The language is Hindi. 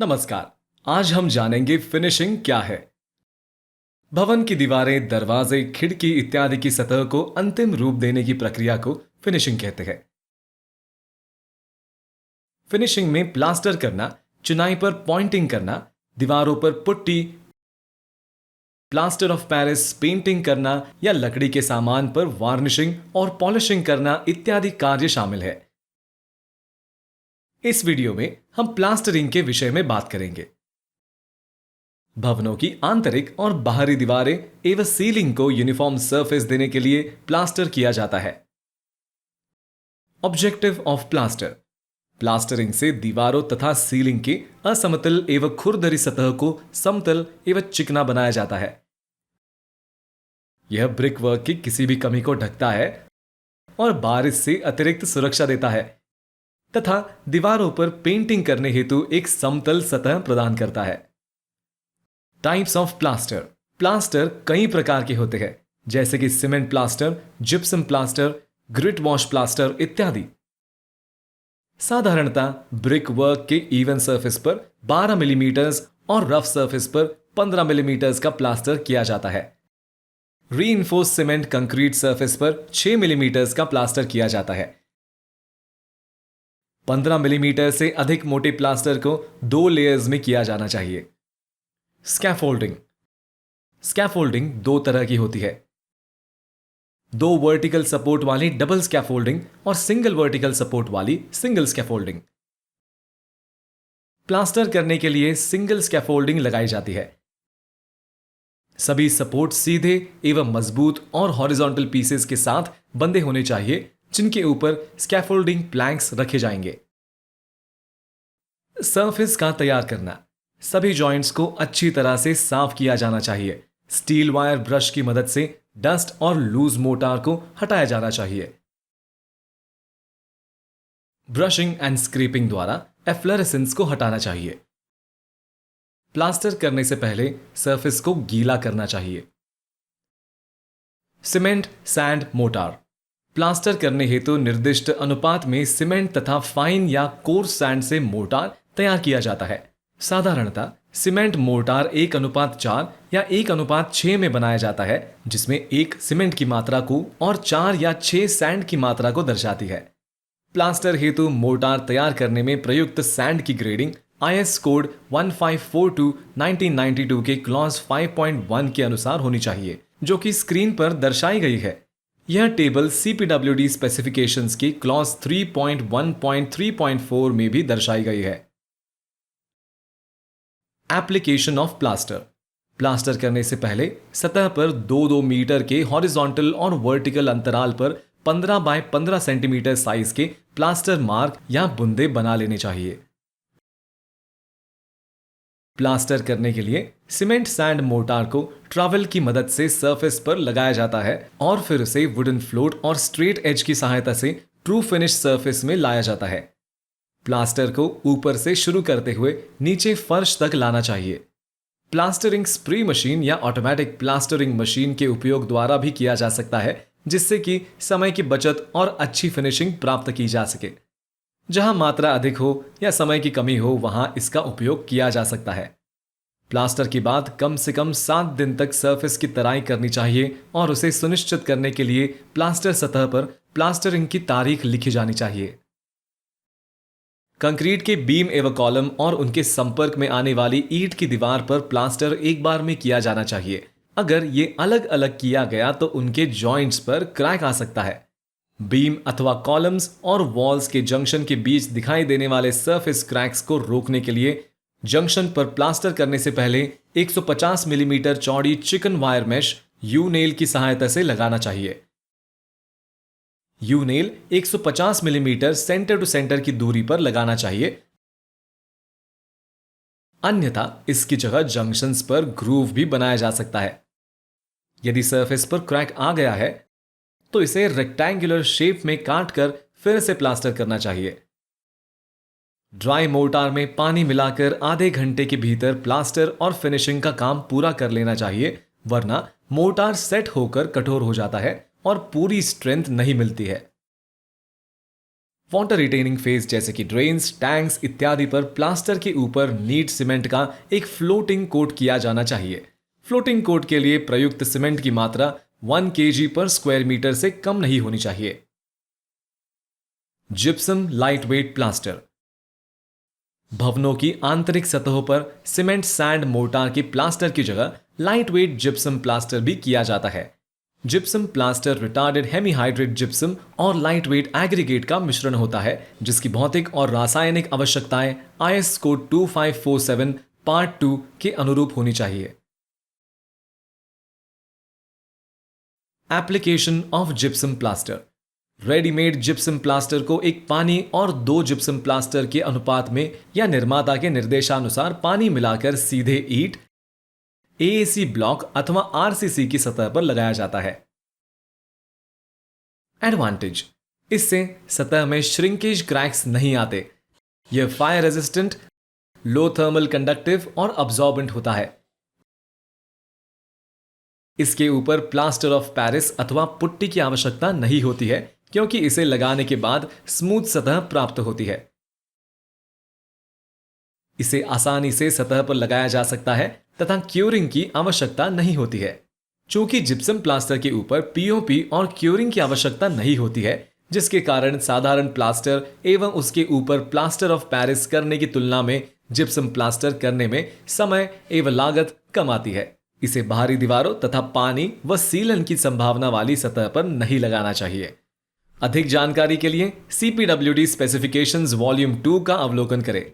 नमस्कार। आज हम जानेंगे फिनिशिंग क्या है। भवन की दीवारें, दरवाजे, खिड़की इत्यादि की सतह को अंतिम रूप देने की प्रक्रिया को फिनिशिंग कहते हैं। फिनिशिंग में प्लास्टर करना, चिनाई पर पॉइंटिंग करना, दीवारों पर putty, plaster of Paris, painting करना या लकड़ी के सामान पर वार्निशिंग और पॉलिशिंग करना इत्यादि कार्य शामिल है। इस वीडियो में हम प्लास्टरिंग के विषय में बात करेंगे। भवनों की आंतरिक और बाहरी दीवारें एवं सीलिंग को यूनिफॉर्म सरफेस देने के लिए प्लास्टर किया जाता है। ऑब्जेक्टिव ऑफ प्लास्टर: प्लास्टरिंग से दीवारों तथा सीलिंग की असमतल एवं खुरदरी सतह को समतल एवं चिकना बनाया जाता है। यह ब्रिक वर्क की किसी भी कमी को ढकता है और बारिश से अतिरिक्त सुरक्षा देता है तथा दीवारों पर पेंटिंग करने हेतु एक समतल सतह प्रदान करता है। टाइप्स ऑफ प्लास्टर: प्लास्टर कई प्रकार के होते हैं, जैसे कि cement plaster, gypsum plaster, grit wash plaster इत्यादि। साधारणतः ब्रिक वर्क के इवन सरफेस पर 12 मिलीमीटर और रफ सरफेस पर 15 मिलीमीटर का प्लास्टर किया जाता है। रीइंफोर्स सीमेंट कंक्रीट सरफेस पर 6 मिलीमीटर का प्लास्टर किया जाता है। 15 मिलीमीटर से अधिक मोटे प्लास्टर को 2 लेयर्स में किया जाना चाहिए। स्कैफोल्डिंग: स्कैफोल्डिंग दो तरह की होती है, 2 वर्टिकल सपोर्ट वाली डबल स्कैफोल्डिंग और सिंगल वर्टिकल सपोर्ट वाली सिंगल स्कैफोल्डिंग। प्लास्टर करने के लिए सिंगल स्कैफोल्डिंग लगाई जाती है। सभी सपोर्ट सीधे एवं मजबूत और हॉरिजॉन्टल पीसेस के साथ बंधे होने चाहिए, जिनके ऊपर स्कैफोल्डिंग प्लैंक्स रखे जाएंगे। सरफेस का तैयार करना: सभी जॉइंट्स को अच्छी तरह से साफ किया जाना चाहिए। स्टील वायर ब्रश की मदद से डस्ट और लूज मोटार को हटाया जाना चाहिए। ब्रशिंग एंड स्क्रैपिंग द्वारा एफ्लोरेसेंस को हटाना चाहिए। प्लास्टर करने से पहले सरफेस को गीला करना चाहिए। सीमेंट, सैंड, मोटार: प्लास्टर करने हेतु निर्दिष्ट अनुपात में सीमेंट तथा फाइन या कोर्स सैंड से मोटार तैयार किया जाता है। साधारणतः सीमेंट मोर्टार 1:4 या 1:6 में बनाया जाता है, जिसमें 1 सीमेंट की मात्रा को और 4 या 6 सैंड की मात्रा को दर्शाती है। प्लास्टर हेतु मोर्टार तैयार करने में प्रयुक्त सैंड की ग्रेडिंग IS कोड 1542/1992 के क्लॉज 5.1 के अनुसार होनी चाहिए, जो कि स्क्रीन पर दर्शाई गई है। यह टेबल CPWD स्पेसिफिकेशंस की क्लॉज 3.1.3.4 में भी दर्शाई गई है। एप्लीकेशन ऑफ प्लास्टर: प्लास्टर करने से पहले सतह पर 2-2 मीटर के हॉरिजॉन्टल और वर्टिकल अंतराल पर 15 बाय 15 सेंटीमीटर साइज के प्लास्टर मार्क या बुंदे बना लेने चाहिए। प्लास्टर करने के लिए सीमेंट सैंड मोर्टार को ट्रैवल की मदद से सरफेस पर लगाया जाता है और फिर उसे वुडन फ्लोट और स्ट्रेट एज की सहायता से ट्रू फिनिश सरफेस में लाया जाता है। प्लास्टर को ऊपर से शुरू करते हुए नीचे फर्श तक लाना चाहिए। प्लास्टरिंग स्प्रे मशीन या ऑटोमेटिक प्लास्टरिंग मशीन के उपयोग द्वारा भी किया जा सकता है, जिससे कि समय की बचत और अच्छी फिनिशिंग प्राप्त की जा सके। जहां मात्रा अधिक हो या समय की कमी हो, वहां इसका उपयोग किया जा सकता है। प्लास्टर के बाद कम से कम 7 दिन तक सरफेस की तराई करनी चाहिए और उसे सुनिश्चित करने के लिए प्लास्टर सतह पर प्लास्टरिंग की तारीख लिखी जानी चाहिए। कंक्रीट के बीम एवं कॉलम और उनके संपर्क में आने वाली ईंट की दीवार पर प्लास्टर एक बार में किया जाना चाहिए। अगर ये अलग अलग किया गया तो उनके जॉइंट्स पर क्रैक आ सकता है। बीम अथवा कॉलम्स और वॉल्स के जंक्शन के बीच दिखाई देने वाले सरफेस क्रैक्स को रोकने के लिए जंक्शन पर प्लास्टर करने से पहले 150 मिलीमीटर चौड़ी chicken wire mesh U nail की सहायता से लगाना चाहिए। U nail 150 millimetre centre to centre की दूरी पर लगाना चाहिए, अन्यथा इसकी जगह जंक्शंस पर ग्रूव भी बनाया जा सकता है। यदि सरफेस पर क्रैक आ गया है तो इसे रेक्टेंगुलर शेप में काटकर फिर से प्लास्टर करना चाहिए। ड्राई मोर्टार में पानी मिलाकर आधे घंटे के भीतर प्लास्टर और फिनिशिंग का काम पूरा कर लेना चाहिए, वरना मोर्टार सेट होकर कठोर हो जाता है और पूरी स्ट्रेंथ नहीं मिलती है। वाटर रिटेनिंग फेज जैसे कि ड्रेन्स, टैंक्स इत्यादि पर प्लास्टर के ऊपर नीट सीमेंट का एक फ्लोटिंग कोट किया जाना चाहिए। फ्लोटिंग कोट के लिए प्रयुक्त सीमेंट की मात्रा 1 kg पर स्क्वायर मीटर से कम नहीं होनी चाहिए। Gypsum light weight plaster. भवनों की आंतरिक सतहों पर सीमेंट सैंड मोर्टार के प्लास्टर की जगह लाइट वेट जिप्सम प्लास्टर भी किया जाता है। Gypsum plaster retarded hemihydrate gypsum और लाइट वेट एग्रीगेट का मिश्रण होता है, जिसकी भौतिक और रासायनिक आवश्यकताएं IS कोड 2547 पार्ट 2 के अनुरूप होनी चाहिए। Application of gypsum plaster. Readymade gypsum plaster को एक पानी और 2 जिप्सम प्लास्टर के अनुपात में या निर्माता के निर्देशानुसार पानी मिलाकर सीधे ईंट, AAC ब्लॉक अथवा RCC की सतह पर लगाया जाता है। एडवांटेज, इससे सतह में श्रिंकेज क्रैक्स नहीं आते। यह फायर रेजिस्टेंट, लो थर्मल कंडक्टिव और अब्सॉर्बेंट होता है। इसके ऊपर प्लास्टर ऑफ पेरिस अथवा पुट्टी की आवश्यकता नहीं होती है, क्योंकि इसे लगाने के बाद स्मूथ सतह प्राप्त होती है। इसे आसानी से सतह पर लगाया जा सकता है तथा क्यूरिंग की आवश्यकता नहीं होती है। चूंकि जिप्सम प्लास्टर के ऊपर POP और क्यूरिंग की आवश्यकता नहीं होती है, जिसके कारण साधारण प्लास्टर एवं उसके ऊपर प्लास्टर ऑफ पेरिस करने की तुलना में जिप्सम प्लास्टर करने में समय एवं लागत कम आती है। इसे बाहरी दीवारों तथा पानी व सीलन की संभावना वाली सतह पर नहीं लगाना चाहिए। अधिक जानकारी के लिए CPWD स्पेसिफिकेशंस वॉल्यूम 2 का अवलोकन करें।